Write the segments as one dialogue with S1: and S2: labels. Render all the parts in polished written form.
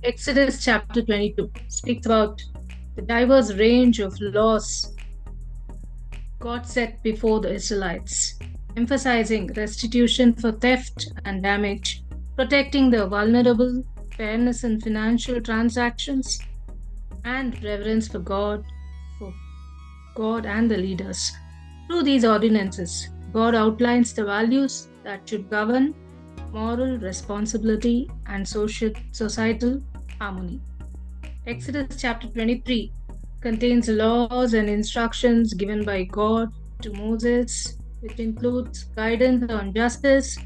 S1: Exodus chapter 22 speaks about the diverse range of laws God set before the Israelites, emphasizing restitution for theft and damage, protecting the vulnerable, fairness in financial transactions, and reverence for God and the leaders. Through these ordinances, God outlines the values that should govern moral responsibility and societal harmony. Exodus chapter 23 contains laws and instructions given by God to Moses, which includes guidance on justice,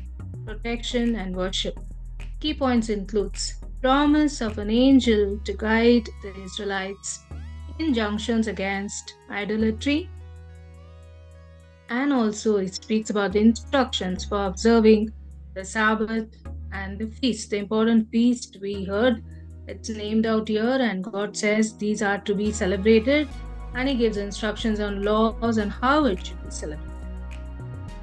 S1: protection, and worship. Key points includes promise of an angel to guide the Israelites, injunctions against idolatry, and also it speaks about the instructions for observing the Sabbath and the feast. The important feast we heard, it's named out here, and God says these are to be celebrated, and He gives instructions on laws and how it should be celebrated.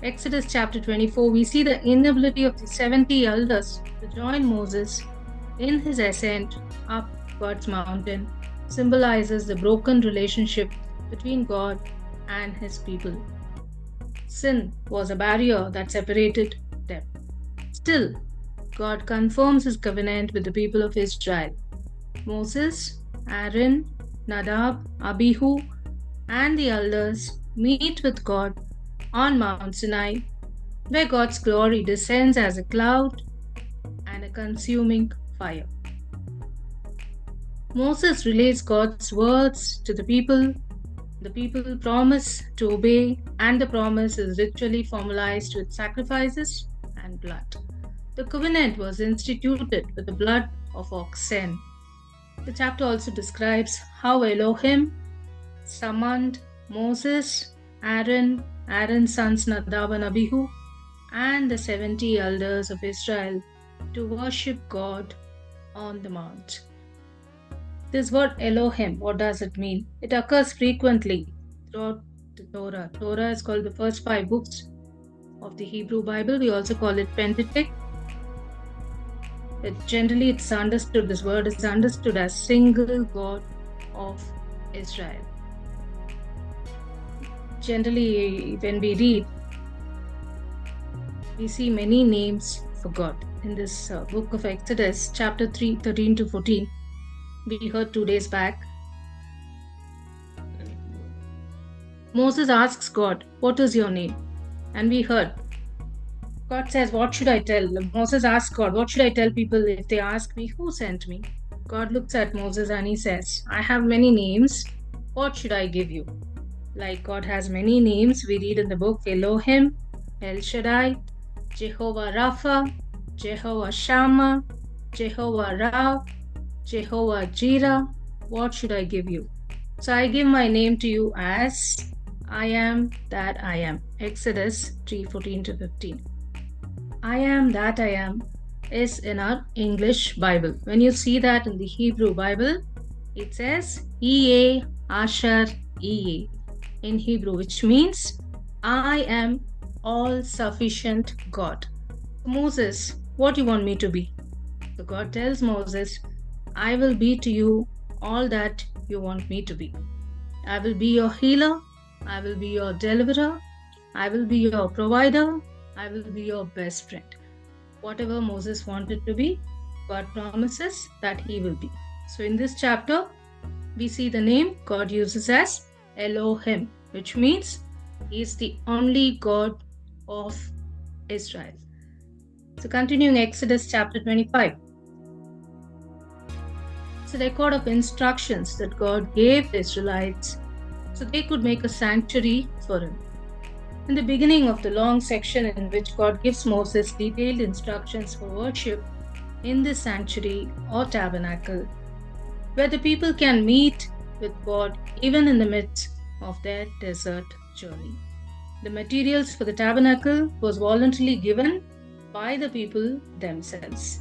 S1: Exodus chapter 24, we see the inability of the 70 elders to join Moses in his ascent up God's mountain, symbolizes the broken relationship between God and His people. Sin was a barrier that separated them. Still, God confirms His covenant with the people of Israel. Moses, Aaron, Nadab, Abihu, and the elders meet with God on Mount Sinai, where God's glory descends as a cloud and a consuming fire. Moses relays God's words to the people. The people promise to obey, and the promise is ritually formalized with sacrifices and blood. The covenant was instituted with the blood of oxen. The chapter also describes how Elohim summoned Moses, Aaron's sons Nadab and Abihu, and the 70 elders of Israel to worship God on the mount. This word Elohim, what does it mean? It occurs frequently throughout the Torah. Torah is called the first 5 books of the Hebrew Bible. We also call it Pentateuch. Generally, this word is understood as single God of Israel. Generally, when we read, we see many names for God. In this book of Exodus, chapter 3, 13 to 14, we heard 2 days back, Moses asks God, "What is your name?" And we heard, God says, "What should I tell?" Moses asks God, "What should I tell people if they ask me, who sent me?" God looks at Moses and He says, "I have many names. What should I give you?" Like God has many names, we read in the book Elohim, El Shaddai, Jehovah Rapha, Jehovah Shammah, Jehovah Ra, Jehovah Jireh. What should I give you? So I give my name to you as I am that I am. Exodus 3:14 to 15. I am that I am is in our English Bible. When you see that in the Hebrew Bible, it says Ea Asher Ea in Hebrew, which means I am all-sufficient God. Moses, what do you want me to be? So God tells Moses, I will be to you all that you want me to be. I will be your healer. I will be your deliverer. I will be your provider. I will be your best friend. Whatever Moses wanted to be, God promises that He will be. So in this chapter, we see the name God uses as Elohim, which means He is the only God of Israel. So continuing Exodus chapter 25. It's a record of instructions that God gave the Israelites so they could make a sanctuary for Him. In the beginning of the long section in which God gives Moses detailed instructions for worship in this sanctuary or tabernacle, where the people can meet with God even in the midst of their desert journey. The materials for the tabernacle was voluntarily given by the people themselves.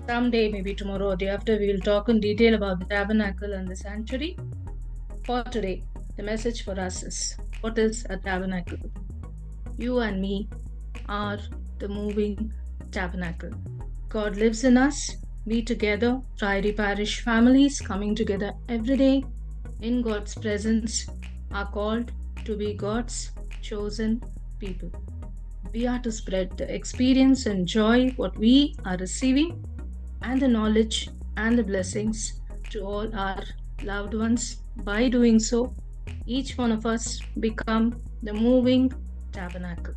S1: Someday, maybe tomorrow or day after, we will talk in detail about the tabernacle and the sanctuary. For today, the message for us is, what is a tabernacle? You and me are the moving tabernacle. God lives in us be together, Priory Parish families coming together every day in God's presence are called to be God's chosen people. We are to spread the experience and joy what we are receiving and the knowledge and the blessings to all our loved ones. By doing so, each one of us become the moving tabernacle.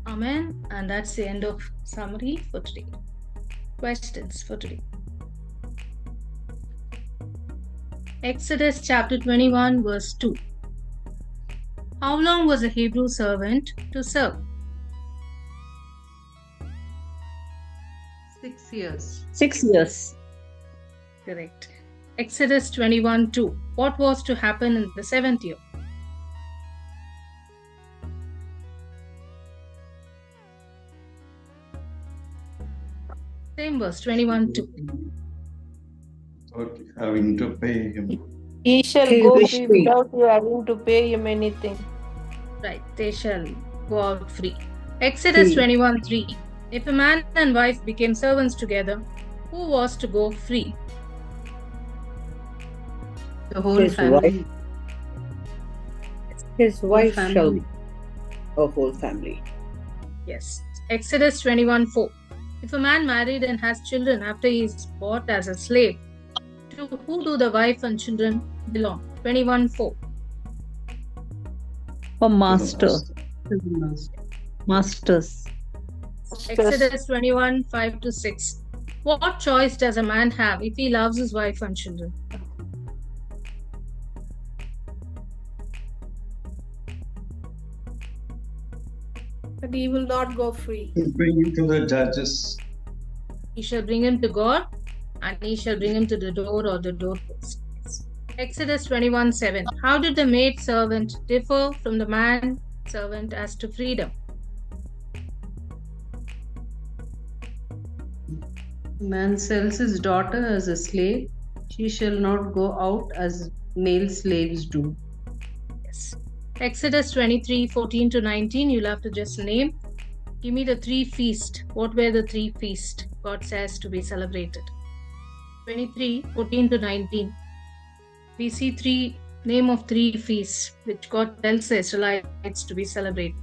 S1: Amen. And that's the end of summary for today. Questions for today. Exodus chapter 21 verse 2. How long was a Hebrew servant to serve?
S2: 6 years.
S3: 6 years.
S1: Correct. Exodus 21 2. What was to happen in the 7th year? Same verse, 21 2.
S4: Okay, having to pay him.
S5: He shall
S3: He
S5: go
S3: will
S5: free
S3: free.
S5: without you having to pay him anything.
S1: Right, they shall go out free. Exodus
S3: Free.
S1: 21 3. If a man and wife became servants together, who was to go free?
S2: The whole
S3: His
S2: family.
S3: His wife
S2: family.
S3: shall be a whole family.
S1: Yes. Exodus 21 4. If a man married and has children after he is bought as a slave, to who do the wife and children belong? 21 4.
S3: A master.
S2: Master.
S3: Masters.
S1: Exodus 21 5 to 6. What choice does a man have if he loves his wife and children?
S5: But he will not go free.
S4: Bring him to the judges.
S1: He shall bring him to God, and he shall bring him to the door or the doorpost. Exodus 21 7. How did the maid servant differ from the man servant as to freedom?
S2: Man sells his daughter as a slave. She shall not go out as male slaves do.
S1: Yes. Exodus 23 14 to 19. You'll have to just name. Give me the 3 feasts. What were the 3 feasts God says to be celebrated? 23 14 to 19. We see name of 3 feasts which God tells the Israelites to be celebrated.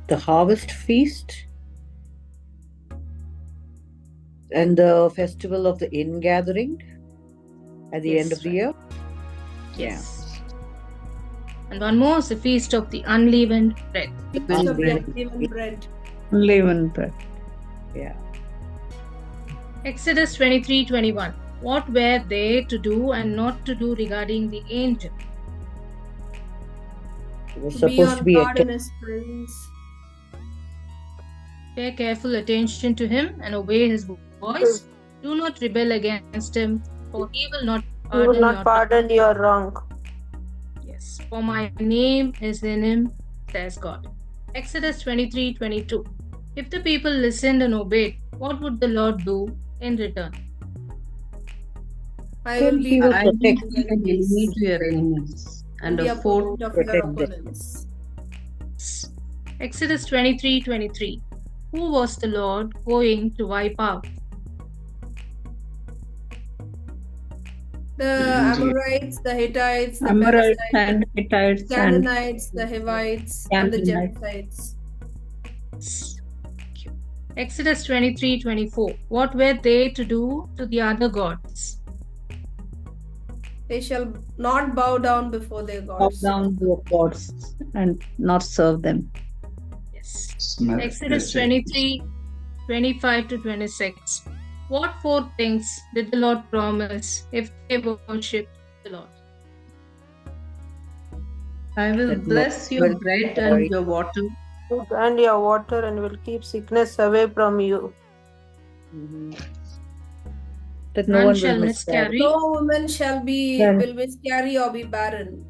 S3: The harvest feast and the festival of the ingathering at the
S1: Yes,
S3: end of the
S1: right.
S3: year.
S1: Yes. And one more is the feast of the unleavened bread.
S5: Feast of the
S3: Unleavened.
S5: unleavened bread.
S3: Unleavened bread. Yeah.
S1: Exodus 23 21. What were they to do and not to do regarding the angel?
S3: It was
S5: To be
S3: supposed
S5: on
S3: to be
S5: guard
S3: a
S5: in his presence.
S1: Pay careful attention to him and obey his voice. Do not rebel against him, for he will not
S5: He
S1: pardon
S5: will not
S1: your
S5: pardon your wrong.
S1: Yes, for my name is in him, says God. Exodus 23 22. If the people listened and obeyed, what would the Lord do in return?
S5: I will be
S3: He will
S2: I will
S3: protect
S2: be an enemy to your enemies and
S5: be
S2: a
S5: a
S2: foe.
S5: opponent of your
S3: protect them.
S5: opponents.
S1: Exodus 23 23. Who was the Lord going to wipe out?
S5: The Amorites, the Hittites, the
S3: Amorites
S5: Perizzites,
S3: and Hittites
S5: the
S3: and
S5: Canaanites, the Hivites, and the
S3: Canaanites.
S5: Jebusites.
S1: Exodus 23 24. What were they to do to the other gods?
S5: They shall not bow down before their
S3: bow
S5: gods.
S3: down to the gods and not serve them.
S1: Yes.
S4: Smell
S1: Exodus
S4: the
S1: 23 25 to 26. What 4 things did the Lord promise if they worship the Lord?
S2: I will
S3: That
S2: bless
S3: no-
S2: your
S3: well,
S2: bread
S3: sorry.
S2: and your water.
S5: Food and your water, and will keep sickness away from you.
S3: That no
S1: None
S3: one
S1: shall
S3: will miscarry.
S1: miscarry.
S5: No woman shall be
S3: Barren.
S5: will miscarry or be barren.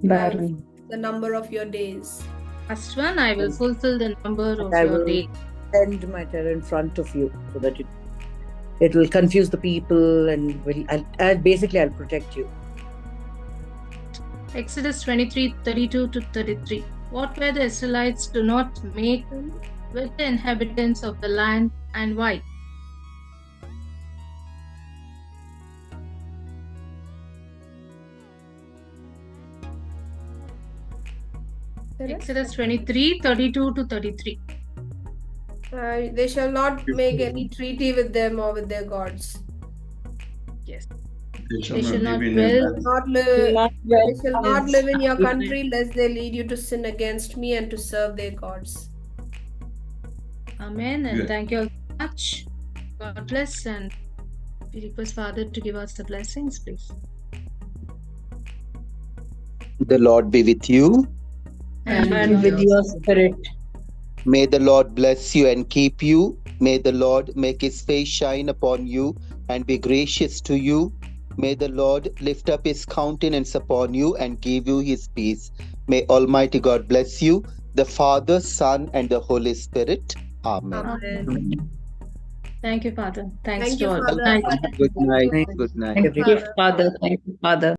S3: Barren.
S5: The number of your days.
S1: First one, I will fulfill the number of
S3: I
S1: your
S3: will
S1: days.
S3: send my terror in front of you so that it will confuse the people and I'll protect you.
S1: Exodus 23:32 to 33. What were the Israelites to not make with the inhabitants of the land, and why? Exodus 23:32 to 33.
S5: They shall not make any treaty with them or with their gods.
S1: Yes.
S4: They shall
S1: They should
S4: not
S1: not
S4: live in your
S1: dwell.
S4: land.
S5: Not live.
S3: Not
S5: They shall not
S3: well.
S5: live in your country, lest they lead you to sin against me and to serve their gods.
S1: Amen. And
S4: Good.
S1: thank you all so much. God bless. And we request Father to give us the blessings, please.
S6: The Lord be with you.
S3: And with your spirit.
S6: May the Lord bless you and keep you. May the Lord make his face shine upon you and be gracious to you. May the Lord lift up his countenance upon you and give you his peace. May Almighty God bless you, the Father, Son, and the Holy Spirit. Amen.
S5: Amen.
S1: Thank you, Father. Thanks
S5: Thank
S1: to
S5: you,
S1: all.
S5: Father.
S1: Good night.
S6: Good night.
S3: Thank-
S6: Good night.
S3: Thank you, Father. Thank you, Father.